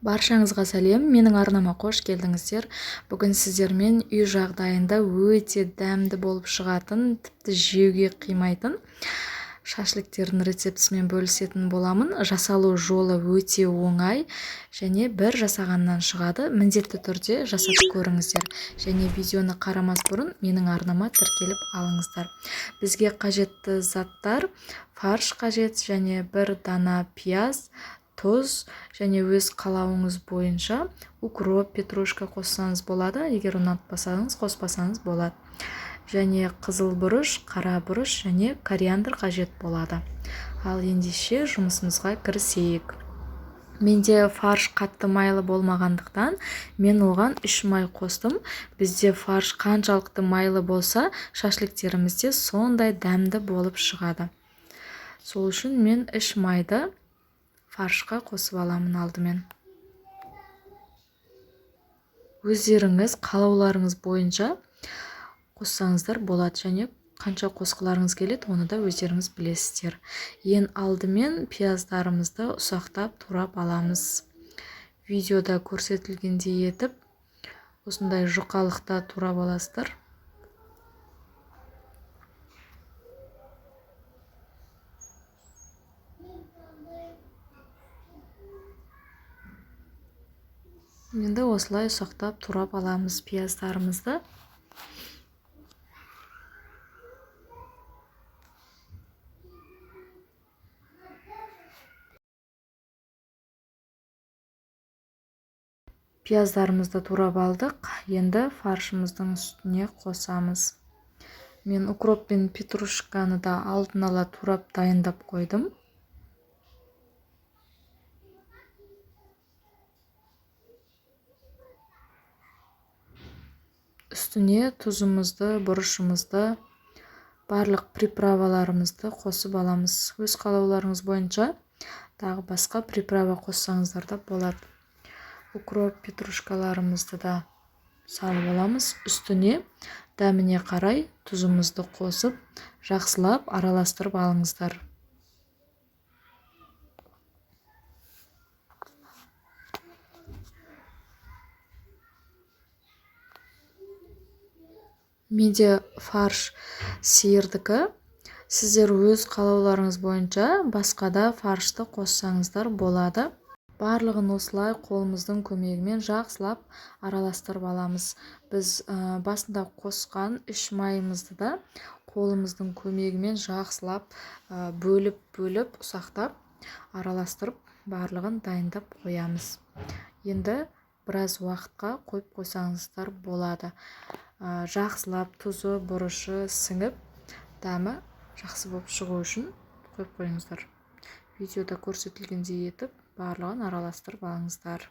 Баршаңызға сәлем, менің арнама қош келдіңіздер. Бүгін сіздермен үй жағдайында өте дәмді болып шығатын, тіпті жеуге қимайтын шашликтердің рецептісімен бөлісетін боламын. Жасалу жолы өте оңай және бір жасағаннан шығады. Міндетті түрде жасап көріңіздер. Және видеоны қарамас бұрын менің арнама тіркеліп алыңыздар. Бізге қажетті заттар: фарш қажет және бір дана пияз, тұз және өз қалауыңыз бойынша укроп, петрушка қоссаңыз болады, егер ұнатпасаңыз қоспасаңыз болады. Және қызыл бұрыш, қара бұрыш және кориандр қажет болады. Ал ендеше жұмысымызға кірісейік. Менде фарш қатты майлы болмағандықтан мен оған 3 май қостым. Бізде фарш қаншалықты майлы болса, шашликтерімізде сондай дәмді болып шығады. Сол үшін мен 3 майды фаршқа қосып аламын алдымен. Өздеріңіз қалауларыңыз бойынша қоссаңыздар болады, және қанша қосқыларыңыз келеді, оны да өздеріңіз білесіздер. Ең алдымен пияздарымызды ұсақтап турап аламыз. Видеода көрсетілгендей етіп, осындай жұқалықта турап аласыздар. Енді осылай ұсақтап турап аламыз пияздарымызды. Пияздарымызды турап алдық. Енді фаршымыздың үстіне қосамыз. Мен укроп пен петрушканы да алдын ала турап дайындап қойдым. Үстіне тұзымызды, бұрышымызды, барлық приправаларымызды қосып аламыз. Өз қалауларыңыз бойынша тағы басқа приправа қоссаңыздар да болады. Укроп, петрушкаларымызды да салып аламыз. Үстіне дәміне қарай тұзымызды қосып, жақсылап араластырып алыңыздар. Менде фарш сиырдікі. Сіздер өз қалауларыңыз бойынша басқада фаршты қоссаңыздар болады. Барлығын осылай қолымыздың көмегімен жақсылап араластырып аламыз. Біз басында қосқан 3 майымызды да қолымыздың көмегімен жақсылап бөліп ұсақтап араластырып барлығын дайындап қоямыз. Енді біраз уақытқа қойып қойсаңыздар болады. Жақсылап тұзы, бұрышы сіңіп, дәмі жақсы болып шығу үшін қойып қойыңыздар. Видеода көрсетілгендей етіп, барлығын араластырып алыңыздар.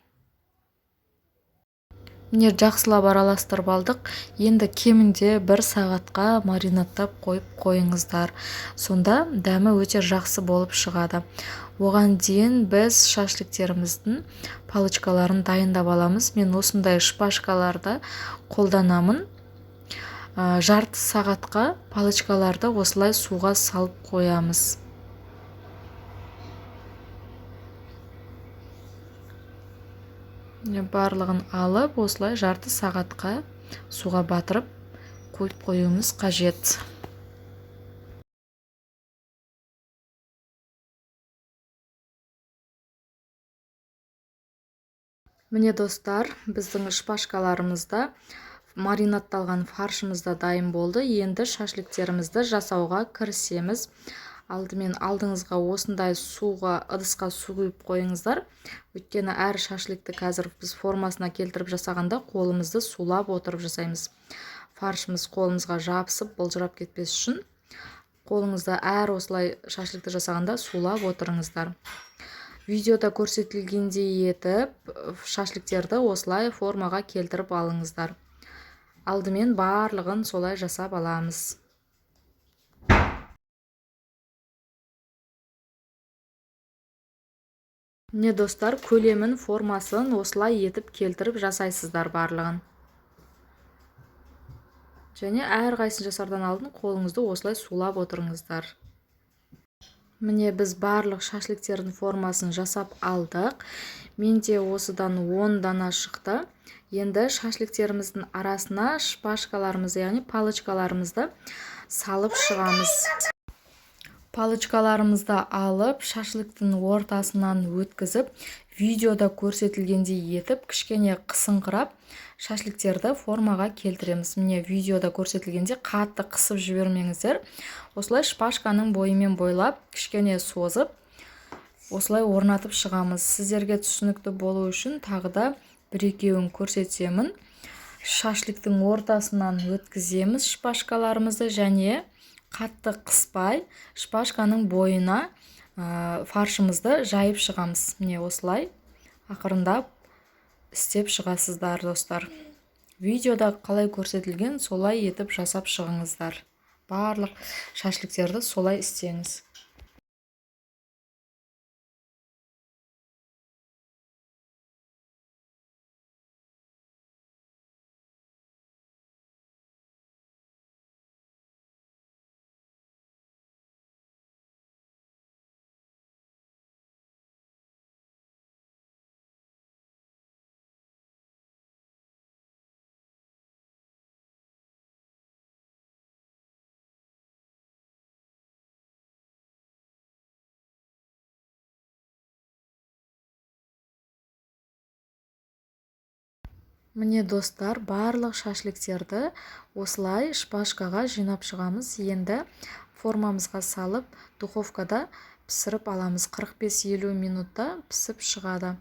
Міне жақсылап араластырып алдық. Енді кемінде 1 сағатқа маринадтап қойып қойыңыздар. Сонда дәмі өте жақсы болып шығады. Оған дейін біз шашликтеріміздің палочкаларын дайындап аламыз. Мен осындай шпажкаларды қолданамын. Жарты сағатқа палочкаларды осылай суға салып қоямыз. Барлығын алып, осылай жарты сағатқа суға батырып қойып қоюымыз қажет. Міне достар, біздің шпажкаларымызда маринадталған фаршымызда дайын болды. Енді шашликтерімізді жасауға кірісеміз. Алдымен алдыңызға осындай ыдысқа су құйып қойыңыздар. Өйткені әр шашликті қазір біз формасына келтіріп жасағанда қолымызды сулап отырып жасаймыз. Фаршымыз қолымызға жабысып, былжырап кетпес үшін қолыңызда әр осылай шашликті жасағанда сулап отырыңыздар. Видеода көрсетілгендей етіп, шашликтерді осылай формаға келтіріп алыңыздар. Алдымен барлығын солай жасап аламыз. Міне достар, көлемін, формасын осылай етіп келтіріп жасайсыздар барлығын. Және әрқайсысын жасардан алдын қолыңызды осылай сулап отырыңыздар. Міне біз барлық шашликтердің формасын жасап алдық. Менде осыдан 10 дана шықты. Енді шашликтеріміздің арасына шпажкаларымызды, яғни палочкаларымызды салып шығамыз. Палочкаларымызды алып, шашлықтың ортасынан өткізіп, видеода көрсетілгендей етіп, кішкене қысыңқырап, шашликтерді формаға келтіреміз. Міне видеода көрсетілгенде қатты қысып жібермеңіздер. Осылай шпажканың бойымен бойлап, кішкене созып, осылай орнатып шығамыз. Сіздерге түсінікті болу үшін тағы да бір-екеуін көрсетемін. Шашликтің ортасынан өткіземіз шпажкаларымызды және қатты қыспай шпажканың бойына фаршымызды жайып шығамыз. Міне осылай ақырындап істеп шығасыздар, достар. Видеода қалай көрсетілген, солай етіп жасап шығыңыздар. Барлық шашликтерді солай істеңіз. Міне достар, барлық шашликтерді осылай шпажкаға жинап шығамыз. Енді формамызға салып, духовкада пісіріп аламыз. 45-50 минутта пісіп шығады.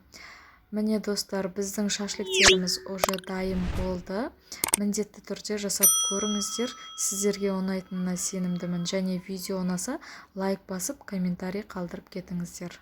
Міне достар, біздің шашликтеріміз уже дайын болды. Міндетті түрде жасап көріңіздер. Сіздерге ұнайтынына сенімдімін. Және видео ұнаса лайк басып, комментарий қалдырып кетіңіздер.